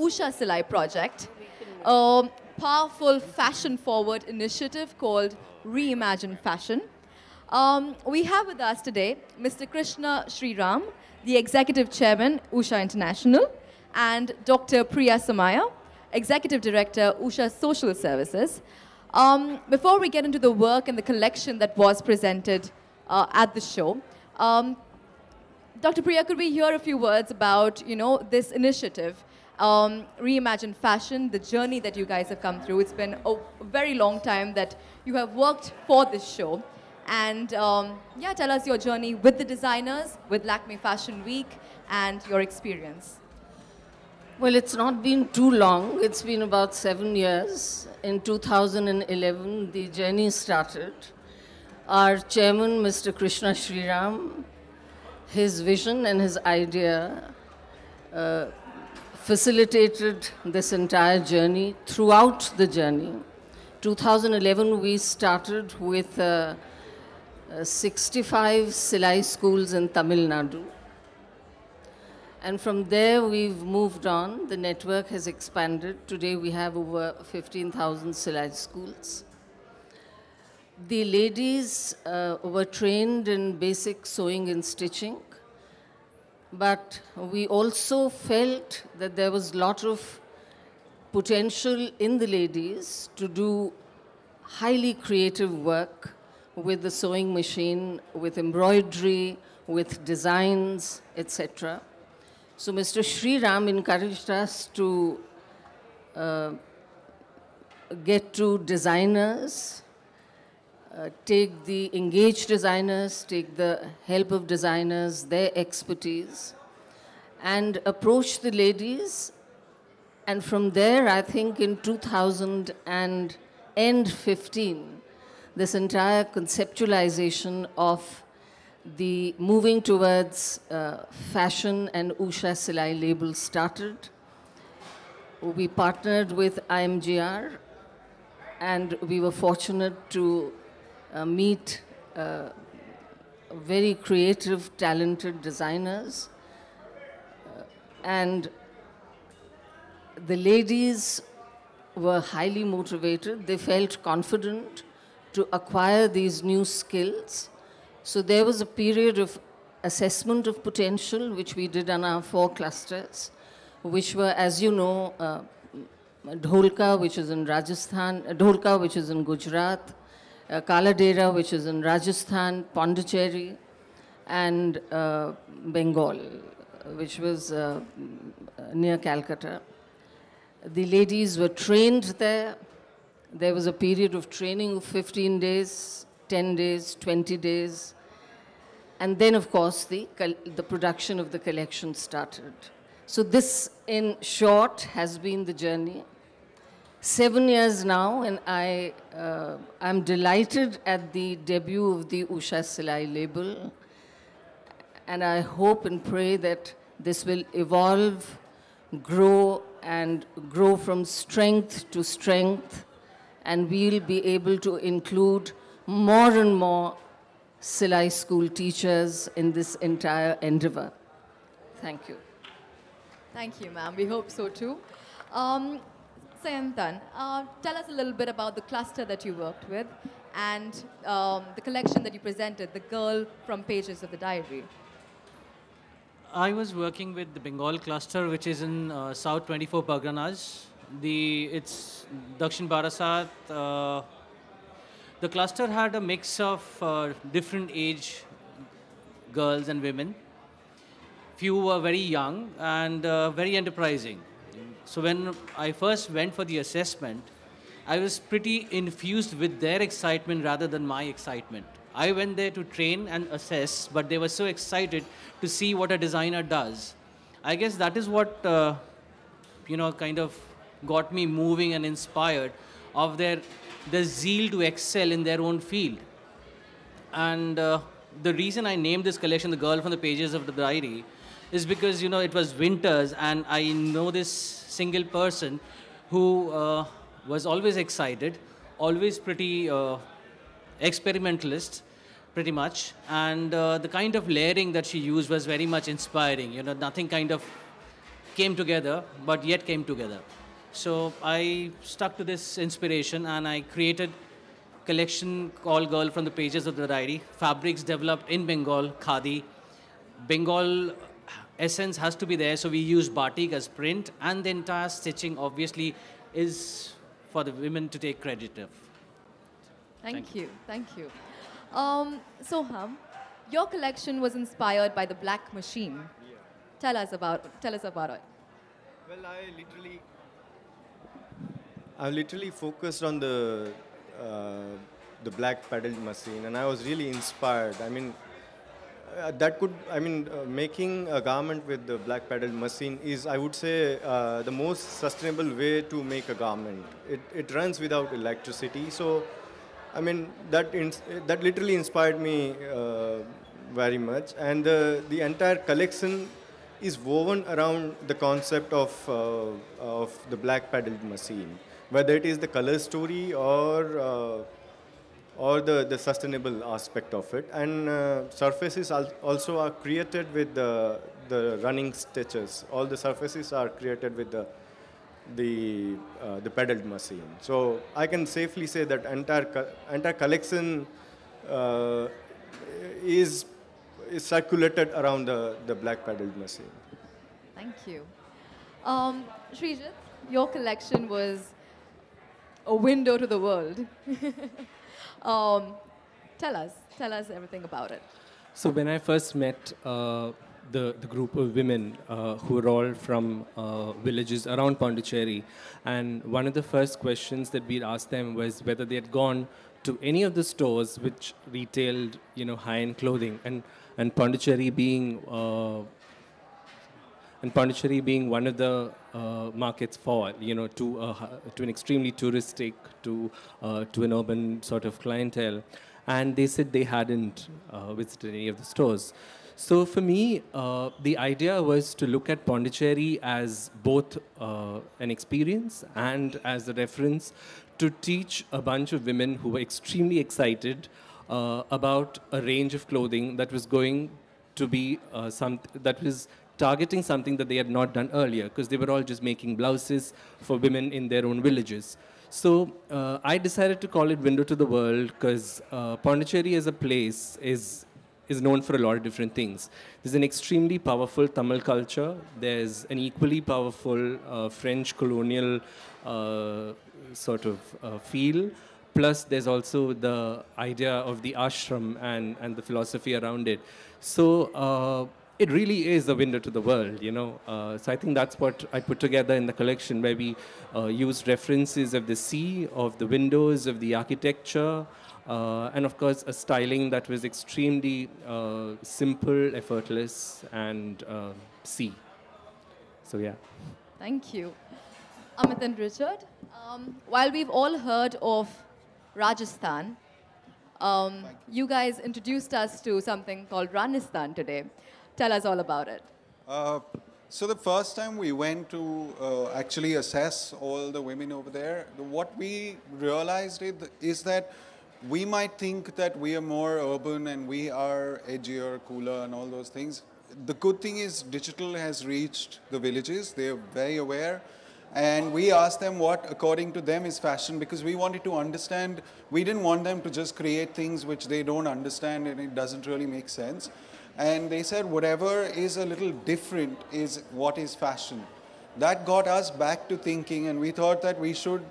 Usha Silai project, a powerful fashion-forward initiative called Reimagine Fashion. We have with us today Mr. Krishna Sriram, the Executive Chairman, Usha International, and Dr. Priya Somaya, Executive Director, Usha Social Services. Before we get into the work and the collection that was presented at the show, Dr. Priya, could we hear a few words about, this initiative, Reimagine Fashion, the journey that you guys have come through? It's been a very long time that you have worked for this show. And tell us your journey with the designers, with Lakme Fashion Week, and your experience. Well, it's not been too long. It's been about 7 years. In 2011, the journey started. Our chairman, Mr. Krishna Sriram, his vision and his idea facilitated this entire journey. Throughout the journey, 2011, we started with 65 Silai schools in Tamil Nadu. And from there, we've moved on. The network has expanded. Today, we have over 15,000 Silai schools. The ladies were trained in basic sewing and stitching, but we also felt that there was a lot of potential in the ladies to do highly creative work with the sewing machine, with embroidery, with designs, etc. So Mr. Sriram encouraged us to get to designers, take the engaged designers, take the help of designers, their expertise, and approach the ladies. And from there, I think in 2015, this entire conceptualization of the moving towards fashion and Usha Silai label started. We partnered with IMGR, and we were fortunate to meet very creative, talented designers. And the ladies were highly motivated. They felt confident to acquire these new skills. So there was a period of assessment of potential, which we did on our 4 clusters, which were, as you know, Dholka, which is in Rajasthan, Dholka, which is in Gujarat, Kaladera, which is in Rajasthan, Pondicherry, and Bengal, which was near Calcutta. The ladies were trained there. There was a period of training of 15 days, 10 days, 20 days. And then, of course, the production of the collection started. So this, in short, has been the journey. 7 years now, and I'm delighted at the debut of the Usha Silai label. And I hope and pray that this will evolve, grow, and grow from strength to strength. And we'll be able to include more and more Silai school teachers in this entire endeavor. Thank you. Thank you, ma'am. We hope so too. Sayantan, tell us a little bit about the cluster that you worked with and the collection that you presented, The Girl from Pages of the Diary. I was working with the Bengal cluster, which is in South 24 Parganas. It's Dakshin Barasat. The cluster had a mix of different age girls and women. Few were very young and very enterprising. So when I first went for the assessment, I was pretty infused with their excitement rather than my excitement. I went there to train and assess, but they were so excited to see what a designer does. I guess that is what, kind of got me moving and inspired of their zeal to excel in their own field. And the reason I named this collection The Girl from the Pages of the Diary is because, it was winters, and I know this single person who was always excited, always pretty experimentalist, pretty much. And the kind of layering that she used was very much inspiring. Nothing kind of came together, but yet came together. So I stuck to this inspiration and I created collection called Girl from the Pages of the Diary. Fabrics developed in Bengal, khadi. Bengal essence has to be there, so we use batik as print, and the entire stitching obviously is for the women to take credit of. Thank you. Thank you. Soham, your collection was inspired by the black machine. Yeah. Tell us about it. Well, I literally focused on the black paddle machine, and I was really inspired. I mean, making a garment with the black paddle machine is, I would say, the most sustainable way to make a garment. It runs without electricity, so I mean that literally inspired me very much, and the entire collection is woven around the concept of the black paddle machine, whether it is the color story or the sustainable aspect of it. And surfaces also are created with the running stitches. All the surfaces are created with the pedaled machine. So I can safely say that entire collection is circulated around the black pedaled machine. Thank you. Srijit, your collection was a window to the world. Tell us everything about it. So when I first met the group of women who were all from villages around Pondicherry, and one of the first questions that we'd asked them was whether they had gone to any of the stores which retailed, high-end clothing, and Pondicherry being one of the markets for, to an extremely touristic, to an urban sort of clientele. And they said they hadn't visited any of the stores. So for me, the idea was to look at Pondicherry as both an experience and as a reference to teach a bunch of women who were extremely excited about a range of clothing that was going to be that was targeting something that they had not done earlier, because they were all just making blouses for women in their own villages. So I decided to call it Window to the World because Pondicherry as a place is known for a lot of different things. There's an extremely powerful Tamil culture. There's an equally powerful French colonial sort of feel. Plus, there's also the idea of the ashram and the philosophy around it. So it really is a window to the world, So I think that's what I put together in the collection, where we used references of the sea, of the windows, of the architecture, and of course a styling that was extremely simple, effortless, and sea. So yeah. Thank you. Amit and Richard, while we've all heard of Rajasthan, you guys introduced us to something called Ranistan today. Tell us all about it. So the first time we went to actually assess all the women over there, what we realized is that we might think that we are more urban and we are edgier, cooler and all those things. The good thing is digital has reached the villages. They are very aware. And we asked them what, according to them, is fashion, because we wanted to understand. We didn't want them to just create things which they don't understand and it doesn't really make sense. And they said whatever is a little different is what is fashion. That got us back to thinking, and we thought that we should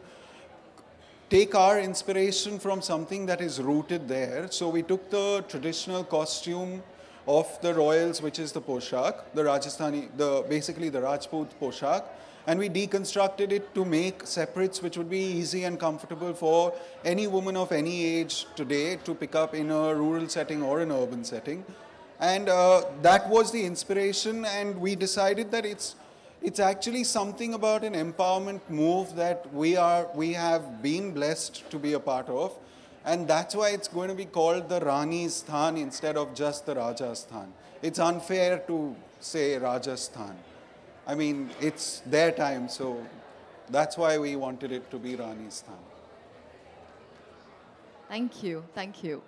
take our inspiration from something that is rooted there. So we took the traditional costume of the royals, which is the poshak, the Rajasthani, basically the Rajput poshak, and we deconstructed it to make separates which would be easy and comfortable for any woman of any age today to pick up in a rural setting or an urban setting. And that was the inspiration, and we decided that it's actually something about an empowerment move that we have been blessed to be a part of, and that's why it's going to be called the Rani's Sthan instead of just the Rajasthan. It's unfair to say Rajasthan. I mean, it's their time, so that's why we wanted it to be Rani's Sthan. Thank you. Thank you.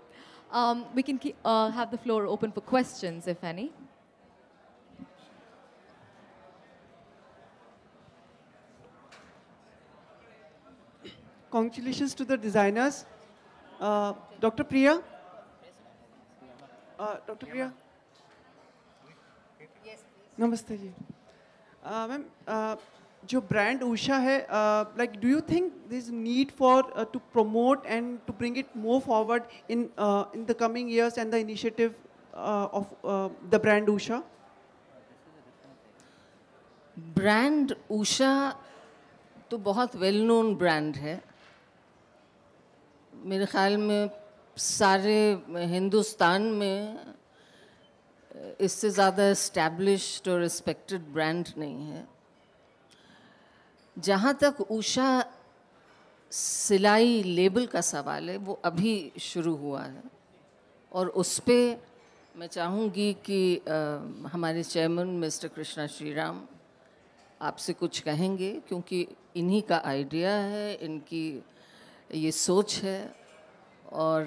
We can have the floor open for questions, if any. congratulations to the designers. Dr. Priya? Dr. Priya? Namaste ji. Ma'am, जो brand Usha है, like, do you think there's need for to promote and to bring it more forward in the coming years and the initiative of the brand Usha? Brand Usha तो बहुत well known brand है. मेरे ख्याल में सारे हिंदुस्तान में इससे ज़्यादा एस्टैब्लिश्ड और रिस्पेक्टेड ब्रांड नहीं है. जहाँ तक उषा सिलाई लेबल का सवाल है, वो अभी शुरू हुआ है और उस पर मैं चाहूँगी कि हमारे चेयरमैन मिस्टर कृष्णा श्रीराम आपसे कुछ कहेंगे, क्योंकि इन्हीं का आइडिया है, इनकी ये सोच है और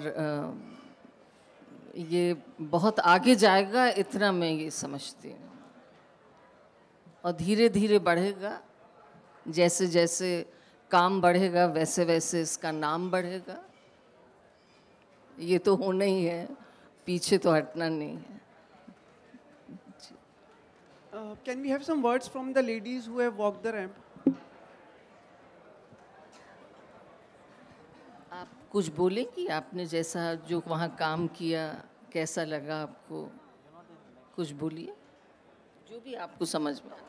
ये बहुत आगे जाएगा, इतना मैं ये समझती हूँ. और धीरे धीरे बढ़ेगा, जैसे जैसे काम बढ़ेगा वैसे वैसे इसका नाम बढ़ेगा. ये तो होना ही है, पीछे तो हटना नहीं है. Can we have some words from the ladies who have walked the ramp? आप कुछ बोलेंगी, आपने जैसा जो वहाँ काम किया कैसा लगा आपको, कुछ बोलिए जो भी आपको समझ में आए.